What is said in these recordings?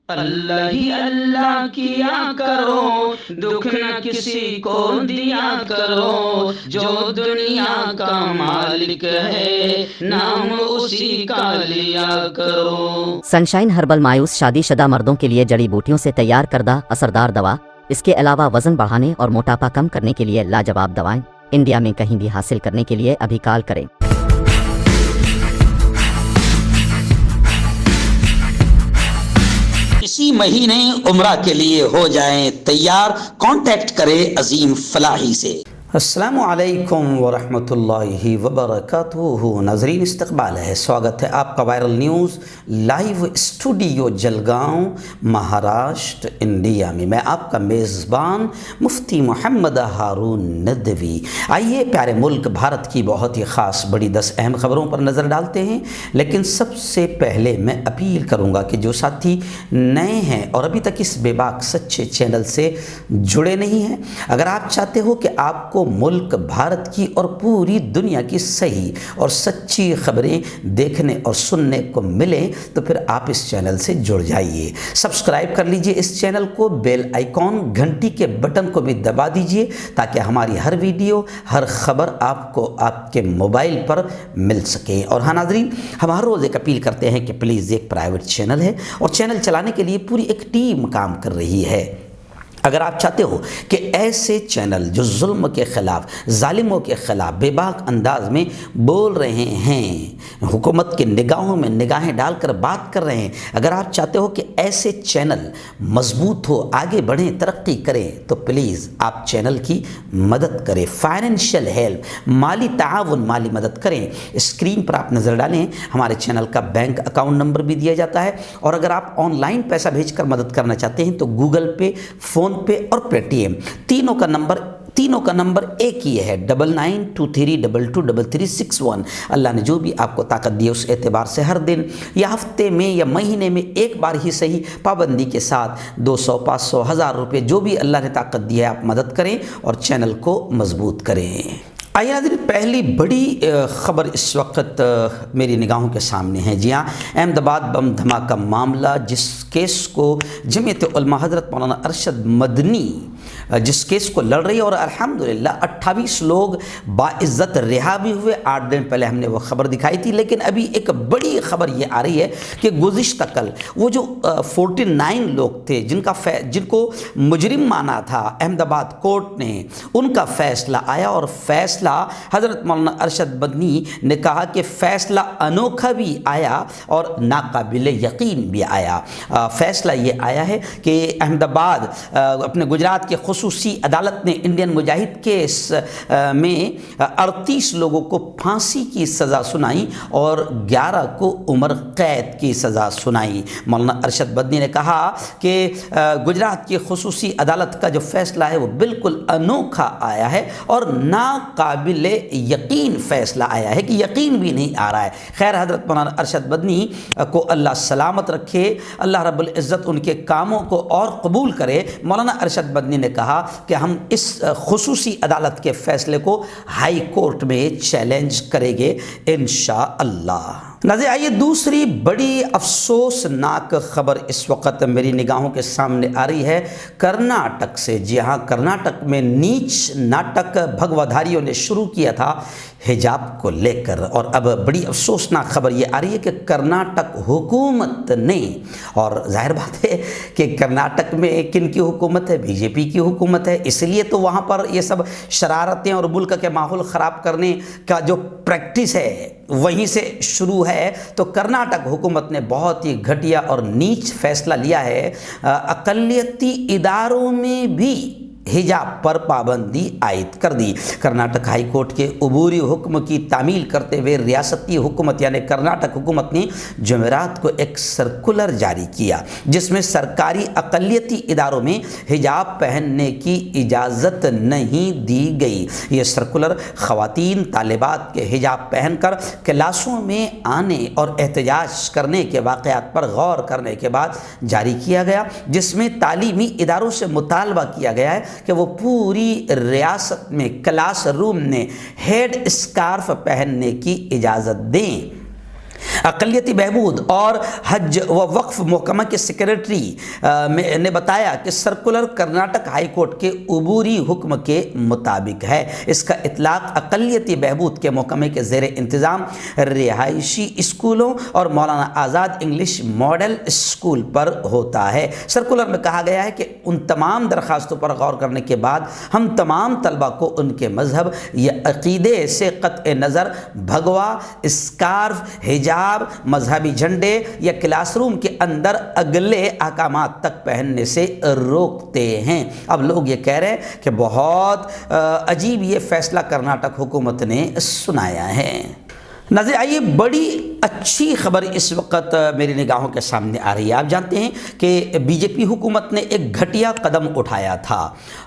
اللہ ہی اللہ کیا کرو، دکھ نہ کسی کو دیا کرو، جو دنیا کا مالک ہے نام اسی کا لیا کرو۔ سنشائن ہربل مایوس شادی شدہ مردوں کے لیے جڑی بوٹیوں سے تیار کردہ اثردار دوا، اس کے علاوہ وزن بڑھانے اور موٹاپا کم کرنے کے لیے لاجواب دوائیں انڈیا میں کہیں بھی حاصل کرنے کے لیے ابھی کال کریں۔ اسی مہینے عمرہ کے لیے ہو جائیں تیار، کانٹیکٹ کریں عظیم فلاحی سے۔ السلام علیکم ورحمۃ اللہ وبرکاتہ۔ ناظرین، استقبال ہے، سواگت ہے آپ کا viral news live studio Jalgaon, Maharashtra, India میں۔ میں آپ کا میزبان مفتی محمد ہارون ندوی۔ آئیے پیارے ملک بھارت کی بہت ہی خاص بڑی 10 اہم خبروں پر نظر ڈالتے ہیں، لیکن سب سے پہلے میں اپیل کروں گا کہ جو ساتھی نئے ہیں اور ابھی تک اس بے باک سچے چینل سے جڑے نہیں ہیں، اگر آپ چاہتے ہو کہ آپ کو ملک بھارت کی اور پوری دنیا کی صحیح اور سچی خبریں دیکھنے اور سننے کو ملیں تو پھر آپ اس چینل سے جڑ جائیے۔ سبسکرائب کر لیجئے اس چینل کو، بیل آئیکن گھنٹی کے بٹن کو بھی دبا دیجئے تاکہ ہماری ہر ویڈیو، ہر خبر آپ کو آپ کے موبائل پر مل سکے۔ اور ہاں ناظرین، ہم ہر روز ایک اپیل کرتے ہیں کہ پلیز ایک پرائیویٹ چینل ہے اور چینل چلانے کے لیے پوری ایک ٹیم کام کر رہی ہے۔ اگر آپ چاہتے ہو کہ ایسے چینل جو ظلم کے خلاف، ظالموں کے خلاف بے باک انداز میں بول رہے ہیں، حکومت کے نگاہوں میں نگاہیں ڈال کر بات کر رہے ہیں، اگر آپ چاہتے ہو کہ ایسے چینل مضبوط ہو، آگے بڑھیں، ترقی کریں، تو پلیز آپ چینل کی مدد کریں، فائنینشیل ہیلپ، مالی تعاون، مالی مدد کریں۔ اسکرین پر آپ نظر ڈالیں، ہمارے چینل کا بینک اکاؤنٹ نمبر بھی دیا جاتا ہے، اور اگر آپ آن لائن پیسہ بھیج کر مدد کرنا چاہتے ہیں تو گوگل پے، فون پے اور پے ٹی ایم، تینوں کا نمبر ایک ہی ہے، 9923223361۔ اللہ نے جو بھی آپ کو طاقت دی ہے اس اعتبار سے ہر دن یا ہفتے میں یا مہینے میں ایک بار ہی صحیح، پابندی کے ساتھ 200، 500، 1000 روپے، جو بھی اللہ نے طاقت دی ہے آپ مدد کریں اور چینل کو مضبوط کریں۔ آئیے ناظرین، پہلی بڑی خبر اس وقت میری نگاہوں کے سامنے ہے۔ جی ہاں، احمد آباد بم دھماکہ معاملہ، جس کیس کو جمعیت علماء حضرت مولانا ارشد مدنی جس کیس کو لڑ رہی ہے، اور الحمدللہ 28 لوگ باعزت رہا بھی ہوئے۔ 8 دن پہلے ہم نے وہ خبر دکھائی تھی، لیکن ابھی ایک بڑی خبر یہ آ رہی ہے کہ گزشتہ کل وہ جو 49 لوگ تھے جن کو مجرم مانا تھا احمد آباد کورٹ نے، ان کا فیصلہ آیا، اور فیصلہ حضرت مولانا ارشد مدنی نے کہا کہ فیصلہ انوکھا بھی آیا اور ناقابل یقین بھی آیا۔ فیصلہ یہ آیا ہے کہ احمد آباد اپنے گجرات کے خصوصی عدالت نے انڈین مجاہد کیس میں 38 لوگوں کو پھانسی کی سزا سنائی اور 11 کو عمر قید کی سزا سنائی۔ مولانا ارشد مدنی نے کہا کہ گجرات کی خصوصی عدالت کا جو فیصلہ ہے وہ بالکل انوکھا آیا ہے اور ناقابل یقین فیصلہ آیا ہے کہ یقین بھی نہیں آ رہا ہے۔ خیر، حضرت مولانا ارشد مدنی کو اللہ سلامت رکھے، اللہ رب العزت ان کے کاموں کو اور قبول کرے۔ مولانا ارشد مدنی نے کہا کہ ہم اس خصوصی عدالت کے فیصلے کو ہائی کورٹ میں چیلنج کریں گے انشاءاللہ۔ ناظرین، آئیے دوسری بڑی افسوسناک خبر اس وقت میری نگاہوں کے سامنے آ رہی ہے کرناٹک سے۔ جی ہاں، کرناٹک میں نیچ ناٹک بھگوادھاریوں نے شروع کیا تھا حجاب کو لے کر، اور اب بڑی افسوسناک خبر یہ آ رہی ہے کہ کرناٹک حکومت نے، اور ظاہر بات ہے کہ کرناٹک میں کن کی حکومت ہے؟ بی جے پی کی حکومت ہے، اس لیے تو وہاں پر یہ سب شرارتیں اور ملک کے ماحول خراب کرنے کا جو پریکٹس ہے وہیں سے شروع ہے۔ تو کرناٹک حکومت نے بہت ہی گھٹیا اور نیچ فیصلہ لیا ہے، اقلیتی اداروں میں بھی حجاب پر پابندی عائد کر دی۔ کرناٹک ہائی کورٹ کے عبوری حکم کی تعمیل کرتے ہوئے ریاستی حکومت یعنی کرناٹک حکومت نے جمعرات کو ایک سرکولر جاری کیا جس میں سرکاری اقلیتی اداروں میں حجاب پہننے کی اجازت نہیں دی گئی۔ یہ سرکولر خواتین طالبات کے حجاب پہن کر کلاسوں میں آنے اور احتجاج کرنے کے واقعات پر غور کرنے کے بعد جاری کیا گیا، جس میں تعلیمی اداروں سے مطالبہ کیا گیا ہے کہ وہ پوری ریاست میں کلاس روم میں ہیڈ اسکارف پہننے کی اجازت دیں۔ اقلیتی بہبود اور حج و وقف محکمہ کے سیکریٹری نے بتایا کہ سرکولر کرناٹک ہائی کورٹ کے عبوری حکم کے مطابق ہے۔ اس کا اطلاق اقلیتی بہبود کے محکمے کے زیر انتظام رہائشی اسکولوں اور Maulana Azad English model school پر ہوتا ہے۔ سرکولر میں کہا گیا ہے کہ ان تمام درخواستوں پر غور کرنے کے بعد ہم تمام طلبہ کو ان کے مذہب یا عقیدے سے قطع نظر بھگوا، اسکارف، حجاب، مذہبی جھنڈے یا کلاس روم کے اندر اگلے احکامات تک پہننے سے روکتے ہیں۔ اب لوگ یہ کہہ رہے ہیں کہ بہت عجیب یہ فیصلہ کرناٹک حکومت نے سنایا ہے۔ ناظرین آئیے بڑی اچھی خبر اس وقت میری نگاہوں کے سامنے آ رہی ہے۔ آپ جانتے ہیں کہ بی جے پی حکومت نے ایک گھٹیا قدم اٹھایا تھا،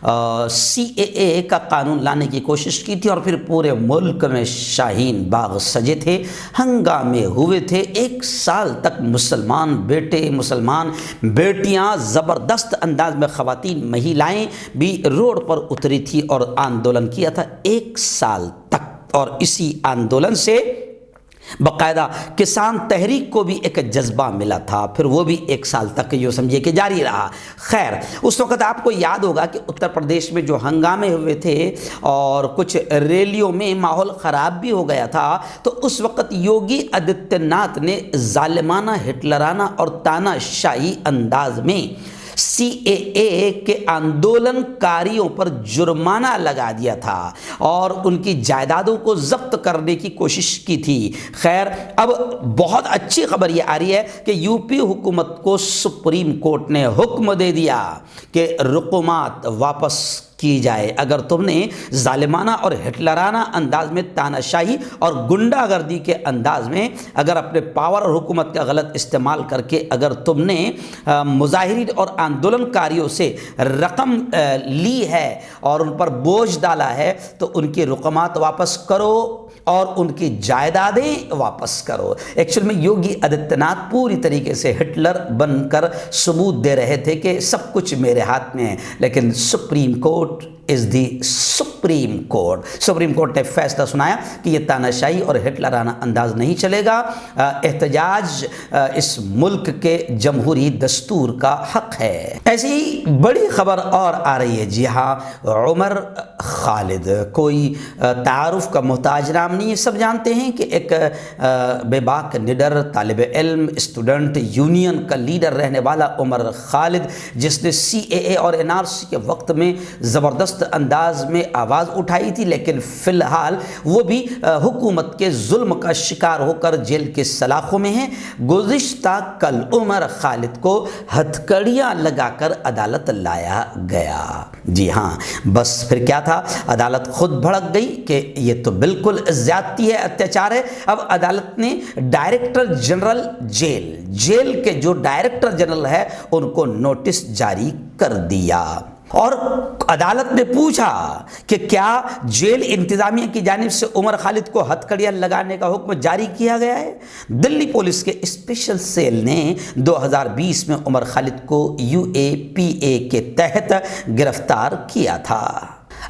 CAA کا قانون لانے کی کوشش کی تھی اور پھر پورے ملک میں شاہین باغ سجے تھے، ہنگامے ہوئے تھے۔ 1 سال تک مسلمان بیٹے، مسلمان بیٹیاں، زبردست انداز میں خواتین، مہیلائیں بھی روڈ پر اتری تھی اور آندولن کیا تھا 1 سال تک، اور اسی آندولن سے باقاعدہ کسان تحریک کو بھی ایک جذبہ ملا تھا، پھر وہ بھی 1 سال تک یہ سمجھے کہ جاری رہا۔ خیر، اس وقت آپ کو یاد ہوگا کہ اتر پردیش میں جو ہنگامے ہوئے تھے اور کچھ ریلیوں میں ماحول خراب بھی ہو گیا تھا، تو اس وقت یوگی آدتیہ ناتھ نے ظالمانہ، ہٹلرانہ اور تانا شاہی انداز میں CAA کے آندولن کاریوں پر جرمانہ لگا دیا تھا اور ان کی جائیدادوں کو ضبط کرنے کی کوشش کی تھی۔ خیر، اب بہت اچھی خبر یہ آ رہی ہے کہ UP حکومت کو سپریم کورٹ نے حکم دے دیا کہ رقومات واپس کی جائے اگر تم نے ظالمانہ اور ہٹلرانہ انداز میں تانا شاہی اور گنڈا گردی کے انداز میں اگر اپنے پاور اور حکومت کا غلط استعمال کر کے اگر تم نے مظاہرین اور آندولن کاریوں سے رقم لی ہے اور ان پر بوجھ ڈالا ہے تو ان کی رقومات واپس کرو اور ان کی جائیدادیں واپس کرو۔ ایکچوئل میں یوگی آدتیہ ناتھ پوری طریقے سے ہٹلر بن کر ثبوت دے رہے تھے کہ سب کچھ میرے ہاتھ میں ہے، لیکن supreme court is the supreme court. Supreme court نے فیصلہ سنایا کہ یہ تاناشاہی اور ہٹلرانہ انداز نہیں چلے گا، احتجاج اس ملک کے جمہوری دستور کا حق ہے۔ ایسی ہی بڑی خبر اور آ رہی ہے، جی ہاں، عمر خالد کوئی تعارف کا محتاج نام نہیں ہے، سب جانتے ہیں کہ ایک بے باک نڈر طالب علم، اسٹوڈنٹ یونین کا لیڈر رہنے والا عمر خالد، جس نے CAA اور NRC کے وقت میں زبردست انداز میں آواز اٹھائی تھی، لیکن فی الحال وہ بھی حکومت کے ظلم کا شکار ہو کر جیل کے سلاخوں میں ہیں۔ گزشتہ کل عمر خالد کو ہتھکڑیاں لگا کر عدالت لایا گیا۔ جی ہاں، بس پھر کیا تھا، عدالت خود بھڑک گئی کہ یہ تو بالکل زیادتی ہے، اتیاچار ہے۔ اب عدالت نے ڈائریکٹر جنرل جیل کے جو ڈائریکٹر جنرل ہے ان کو نوٹس جاری کر دیا اور عدالت نے پوچھا کہ کیا جیل انتظامیہ کی جانب سے عمر خالد کو ہتھکڑیاں لگانے کا حکم جاری کیا گیا ہے؟ دلی پولیس کے اسپیشل سیل نے 2020 میں عمر خالد کو UAPA کے تحت گرفتار کیا تھا۔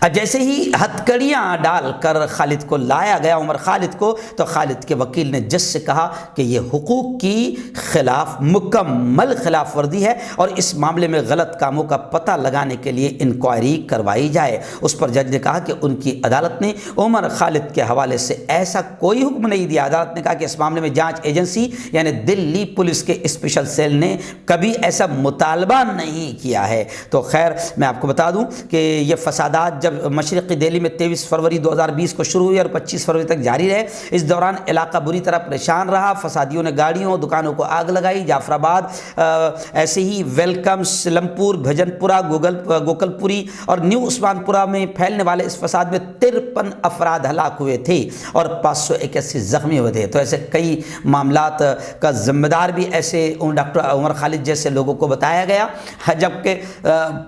اب جیسے ہی ہتھکڑیاں ڈال کر خالد کو لایا گیا، عمر خالد کو، تو خالد کے وکیل نے جج سے کہا کہ یہ حقوق کی خلاف مکمل خلاف ورزی ہے اور اس معاملے میں غلط کاموں کا پتہ لگانے کے لیے انکوائری کروائی جائے۔ اس پر جج نے کہا کہ ان کی عدالت نے عمر خالد کے حوالے سے ایسا کوئی حکم نہیں دیا۔ عدالت نے کہا کہ اس معاملے میں جانچ ایجنسی یعنی دلی پولیس کے اسپیشل سیل نے کبھی ایسا مطالبہ نہیں کیا ہے۔ تو خیر، میں آپ کو بتا دوں کہ یہ فسادات جب مشرقی دہلی میں 23 فروری 2020 کو شروع ہوئی اور 25 فروری تک جاری رہے، اس دوران علاقہ بری طرح پریشان رہا۔ فسادیوں نے گاڑیوں، دکانوں کو آگ لگائی۔ جعفر آباد، ایسے ہی ویلکم، سلم پور، بھجن پورہ، گوکل پوری اور نیو عثمان پورہ میں پھیلنے والے اس فساد میں 53 افراد ہلاک ہوئے تھے اور 581 زخمی ہوئے تھے۔ تو ایسے کئی معاملات کا ذمہ دار بھی ایسے ڈاکٹر عمر خالد جیسے لوگوں کو بتایا گیا، جبکہ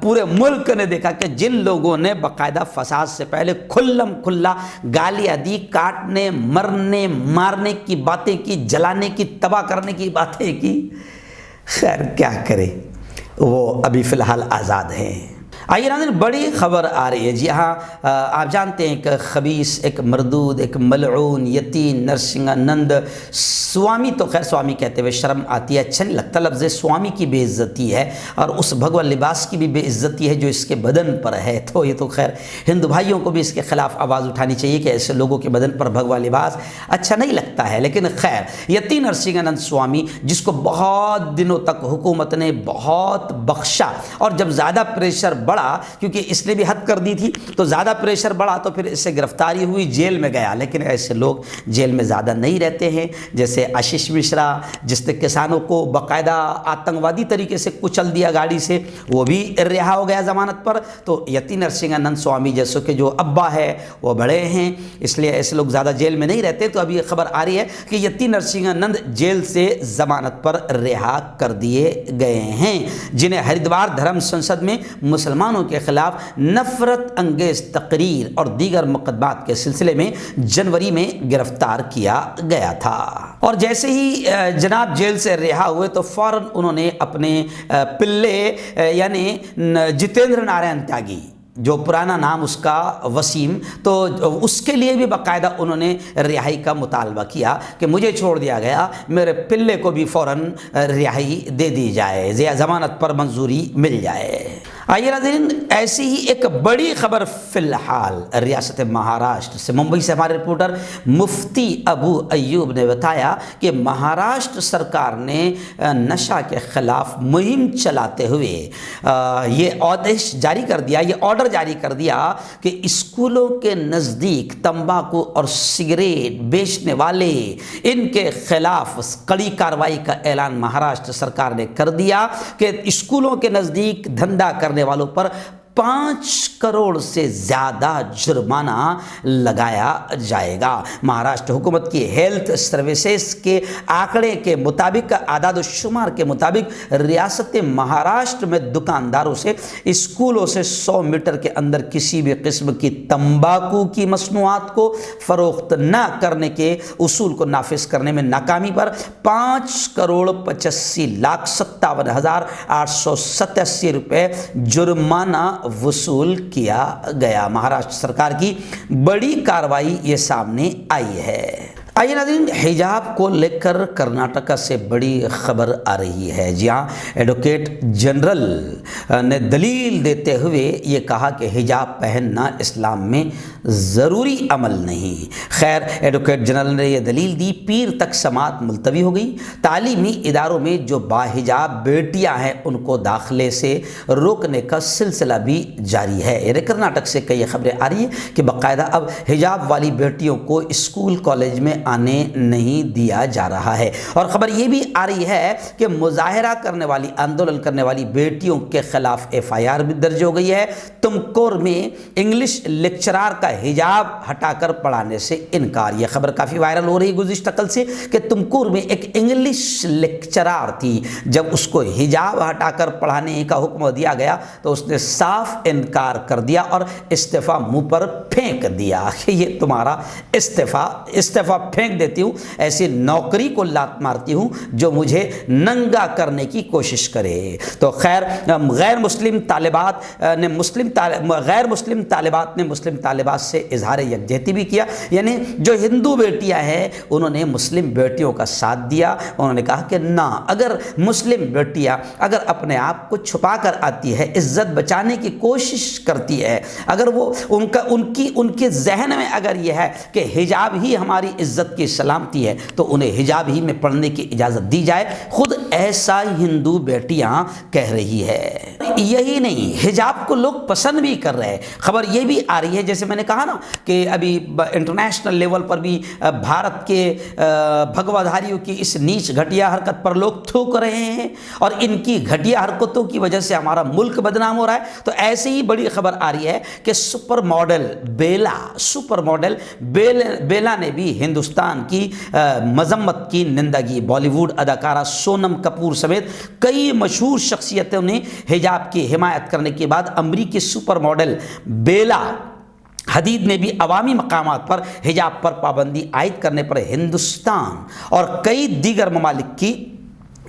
پورے ملک نے دیکھا کہ جن لوگوں نے باقاعدہ فساد سے پہلے کھلم کھلا گالیاں دی، کاٹنے، مرنے، مارنے کی باتیں کی، جلانے کی، تباہ کرنے کی باتیں کی، خیر کیا کرے، وہ ابھی فی الحال آزاد ہیں۔ آئیے ناظرین، بڑی خبر آ رہی ہے. جی ہاں، آپ جانتے ہیں کہ خبیث، ایک مردود، ایک ملعون یتی نرسنگانند سوامی، تو خیر سوامی کہتے ہوئے شرم آتی ہے، اچھا نہیں لگتا. لفظ سوامی کی بے عزتی ہے اور اس بھگوا لباس کی بھی بے عزتی ہے جو اس کے بدن پر ہے. تو یہ تو خیر ہندو بھائیوں کو بھی اس کے خلاف آواز اٹھانی چاہیے کہ ایسے لوگوں کے بدن پر بھگوا لباس اچھا نہیں لگتا ہے. لیکن خیر یتی نرسنگانند سوامی، جس کو بہت دنوں تک حکومت نے بہت بخشا، اور جب زیادہ پریشر بڑھا، کیونکہ اس نے بھی حد کر دی تھی، تو زیادہ پریشر بڑھا تو پھر اس سے گرفتاری ہوئی، جیل میں گیا. لیکن ایسے لوگ جیل میں زیادہ نہیں رہتے ہیں. جیسے آشیش مشرا، جس نے کسانوں کو باقاعدہ آتنکوادی طریقے سے کچل دیا گاڑی سے، وہ بھی رہا ہو گیا ضمانت پر. تو یتی نرسنگانند سوامی جیسے کہ جو ابا ہے وہ بڑے ہیں، اس لیے ایسے لوگ زیادہ جیل میں نہیں رہتے. تو ابھی یہ خبر آ رہی ہے کہ یتی نرسنگانند جیل سے ضمانت پر رہا کر دیے گئے ہیں، جنہیں ہریدوار دھرم سنسد میں مسلمانوں کے خلاف نفرت انگیز تقریر اور دیگر مقدمات کے سلسلے میں جنوری میں گرفتار کیا گیا تھا. اور جیسے ہی جناب جیل سے رہا ہوئے تو فوراً انہوں نے اپنے پلے یعنی جتیندر نارائن تیاگی، جو پرانا نام اس کا وسیم، تو اس کے لیے بھی باقاعدہ انہوں نے رہائی کا مطالبہ کیا کہ مجھے چھوڑ دیا گیا، میرے پلے کو بھی فوراً رہائی دے دی جائے، ضمانت پر منظوری مل جائے. آئیے ناظرین، ایسی ہی ایک بڑی خبر فی الحال ریاست مہاراشٹر سے، ممبئی سے ہمارے رپورٹر مفتی ابو ایوب نے بتایا کہ مہاراشٹر سرکار نے نشہ کے خلاف مہم چلاتے ہوئے یہ آدیش جاری کر دیا، یہ آرڈر جاری کر دیا کہ اسکولوں کے نزدیک تمباکو اور سگریٹ بیچنے والے، ان کے خلاف کڑی کارروائی کا اعلان مہاراشٹر سرکار نے کر دیا کہ اسکولوں کے نزدیک دھندا کرنے والوں پر 5 کروڑ سے زیادہ جرمانہ لگایا جائے گا. مہاراشٹر حکومت کی ہیلتھ سروسز کے آنکڑے کے مطابق، اعداد و شمار کے مطابق، ریاست مہاراشٹر میں دکانداروں سے اسکولوں سے 100 میٹر کے اندر کسی بھی قسم کی تمباکو کی مصنوعات کو فروخت نہ کرنے کے اصول کو نافذ کرنے میں ناکامی پر 5 کروڑ 85,57,887 روپے جرمانہ وصول کیا گیا. مہاراشٹر سرکار کی بڑی کارروائی یہ سامنے آئی ہے. آئیے ناظرین، حجاب کو لے کر کرناٹکا سے بڑی خبر آ رہی ہے. جی ہاں، ایڈوکیٹ جنرل نے دلیل دیتے ہوئے یہ کہا کہ حجاب پہننا اسلام میں ضروری عمل نہیں. خیر، ایڈوکیٹ جنرل نے یہ دلیل دی. پیر تک سماعت ملتوی ہو گئی. تعلیمی اداروں میں جو باحجاب بیٹیاں ہیں ان کو داخلے سے روکنے کا سلسلہ بھی جاری ہے. یعنی کرناٹک سے کئی خبریں آ رہی ہیں کہ باقاعدہ اب حجاب والی بیٹیوں کو اسکول کالج میں آنے نہیں دیا جا رہا ہے. اور خبر یہ بھی آ رہی ہے کہ مظاہرہ کرنے والی، آندولن کرنے والی بیٹیوں کے خلاف FIR بھی درج ہو گئی ہے. تمکور میں انگلش لیکچرار کا حجاب ہٹا کر پڑھانے سے انکار. یہ خبر کافی وائرل ہو رہی گزشتہ کل سے کہ تمکور میں ایک انگلش لیکچرار تھی، جب اس کو حجاب ہٹا کر پڑھانے کا حکم دیا گیا تو اس نے صاف انکار کر دیا اور استعفیٰ منہ پر پھینک دیا کہ یہ تمہارا استعفیٰ پھینک دیتی ہوں، ایسی نوکری کو لات مارتی ہوں جو مجھے ننگا کرنے کی کوشش کرے. تو خیر، غیر مسلم طالبات نے مسلم طالبات سے اظہار یکجہتی بھی کیا. یعنی جو ہندو بیٹیاں ہیں انہوں نے مسلم بیٹیوں کا ساتھ دیا. انہوں نے کہا کہ نہ، اگر مسلم بیٹیاں اگر اپنے آپ کو چھپا کر آتی ہے، عزت بچانے کی کوشش کرتی ہے، اگر وہ ان کے ذہن میں اگر یہ ہے کہ حجاب ہی ہماری عزت کی سلامتی ہے تو انہیں حجاب ہی میں پڑھنے کی اجازت دی جائے. خود ایسا ہندو بیٹیاں کہہ رہی ہے. یہی نہیں، حجاب کو لوگ پسند بھی کر رہے ہیں. خبر یہ بھی آ رہی ہے، جیسے میں نے کہا نا کہ ابھی انٹرنیشنل لیول پر بھی بھارت کے بھگوا دھاریوں کی اس نیچ گھٹیا حرکت پر لوگ تھوک رہے ہیں اور ان کی گھٹیا حرکتوں کی وجہ سے ہمارا ملک بدنام ہو رہا ہے. تو ایسے ہی بڑی خبر آ رہی ہے کہ سپر ماڈل بیلا نے بھی ہندوستان کی مذمت کی نندگی. بالی ووڈ اداکارہ سونم کپور سمیت کئی مشہور شخصیتوں نے حجاب کی حمایت کرنے کے بعد امریکی سپر ماڈل بیلا حدید نے بھی عوامی مقامات پر حجاب پر پابندی عائد کرنے پر ہندوستان اور کئی دیگر ممالک کی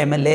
MLA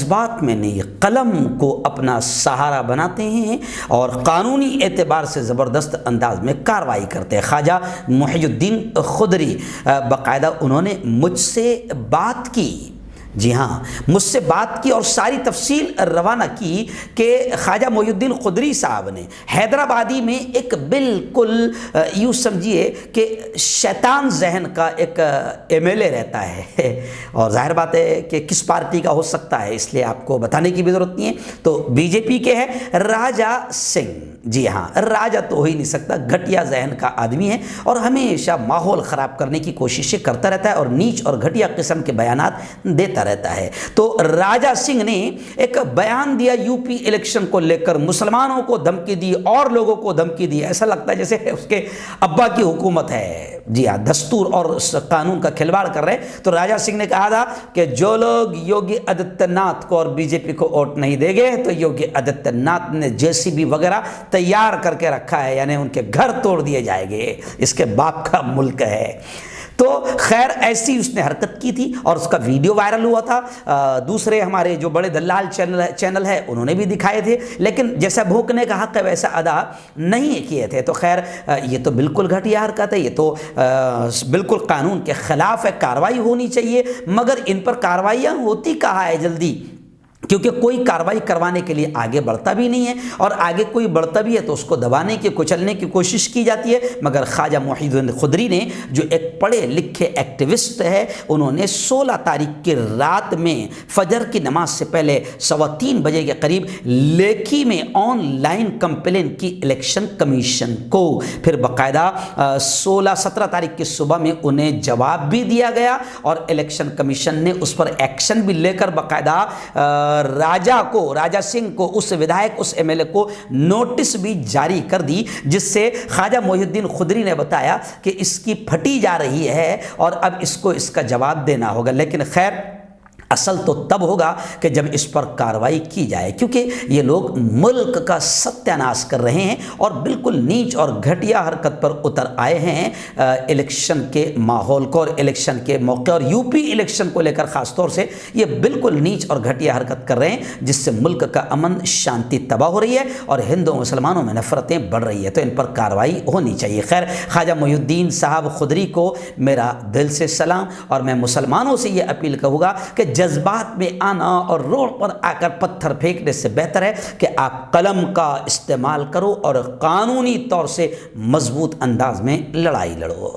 جذبات میں نہیں قلم کو اپنا سہارا بناتے ہیں اور قانونی اعتبار سے زبردست انداز میں کارروائی کرتے ہیں۔ خواجہ محی الدین خدری باقاعدہ انہوں نے مجھ سے بات کی، جی ہاں مجھ سے بات کی اور ساری تفصیل روانہ کی کہ خواجہ محی الدین خدری صاحب نے حیدرآبادی میں ایک بالکل یوں سمجھیے کہ شیطان ذہن کا ایک ایم ایل اے رہتا ہے، اور ظاہر بات ہے کہ کس پارٹی کا ہو سکتا ہے اس لیے آپ کو بتانے کی بھی ضرورت نہیں ہے، تو بی جے پی کے ہے راجہ سنگھ، جی ہاں راجہ تو ہو ہی نہیں سکتا، گھٹیا ذہن کا آدمی ہے اور ہمیشہ ماحول خراب کرنے کی کوششیں کرتا رہتا ہے اور نیچ اور گھٹیا قسم کے بیانات دیتا رہتا ہے۔ تو راجہ سنگھ نے ایک بیان دیا یو پی الیکشن کو لے کر، مسلمانوں کو دھمکی دی اور لوگوں کو دھمکی دی، ایسا لگتا ہے جیسے اس کے ابا کی حکومت ہے، جی ہاں دستور اور قانون کا کھلواڑ کر رہے۔ تو راجہ سنگھ نے کہا تھا کہ جو لوگ یوگی آدتیہ ناتھ کو اور بی جے پی کو ووٹ نہیں دیں گے تو یوگی آدتیہ ناتھ نے جے سی بی وغیرہ تیار کر کے رکھا ہے، یعنی ان کے گھر توڑ دیے جائیں گے، اس کے باپ کا ملک ہے۔ تو خیر ایسی اس نے حرکت کی تھی اور اس کا ویڈیو وائرل ہوا تھا، دوسرے ہمارے جو بڑے دلال چینل ہے انہوں نے بھی دکھائے تھے، لیکن جیسا بھونکنے کا حق ہے ویسا ادا نہیں کیے تھے۔ تو خیر یہ تو بالکل گھٹیا حرکت ہے، یہ تو بالکل قانون کے خلاف ہے، کارروائی ہونی چاہیے، مگر ان پر کارروائیاں ہوتی کہاں ہے جلدی، کیونکہ کوئی کارروائی کروانے کے لیے آگے بڑھتا بھی نہیں ہے، اور آگے کوئی بڑھتا بھی ہے تو اس کو دبانے کی کچلنے کی کوشش کی جاتی ہے۔ مگر خواجہ محی الدین خدری نے جو ایک پڑھے لکھے ایکٹیوسٹ ہے، انہوں نے 16 تاریخ کی رات میں فجر کی نماز سے پہلے 3:15 بجے کے قریب لیکھی میں آن لائن کمپلین کی الیکشن کمیشن کو، پھر باقاعدہ 17 تاریخ کی صبح میں انہیں جواب بھی دیا گیا اور الیکشن کمیشن نے اس پر ایکشن بھی لے کر باقاعدہ راجہ سنگھ کو، اس ودھائک اس ایم ایل اے کو نوٹس بھی جاری کر دی، جس سے خواجہ محی الدین خدری نے بتایا کہ اس کی پھٹی جا رہی ہے اور اب اس کو اس کا جواب دینا ہوگا، لیکن خیر اصل تو تب ہوگا کہ جب اس پر کارروائی کی جائے، کیونکہ یہ لوگ ملک کا ستیہ ناش کر رہے ہیں اور بالکل نیچ اور گھٹیا حرکت پر اتر آئے ہیں الیکشن کے ماحول کو اور الیکشن کے موقع اور یو پی الیکشن کو لے کر خاص طور سے یہ بالکل نیچ اور گھٹیا حرکت کر رہے ہیں، جس سے ملک کا امن شانتی تباہ ہو رہی ہے اور ہندو مسلمانوں میں نفرتیں بڑھ رہی ہے، تو ان پر کارروائی ہونی چاہیے۔ خیر خواجہ محی الدین صاحب خدری کو میرا دل سے سلام، اور میں مسلمانوں سے یہ اپیل کروں گا کہ جذبات میں آنا اور روڈ پر آ کر پتھر پھینکنے سے بہتر ہے کہ آپ قلم کا استعمال کرو اور قانونی طور سے مضبوط انداز میں لڑائی لڑو۔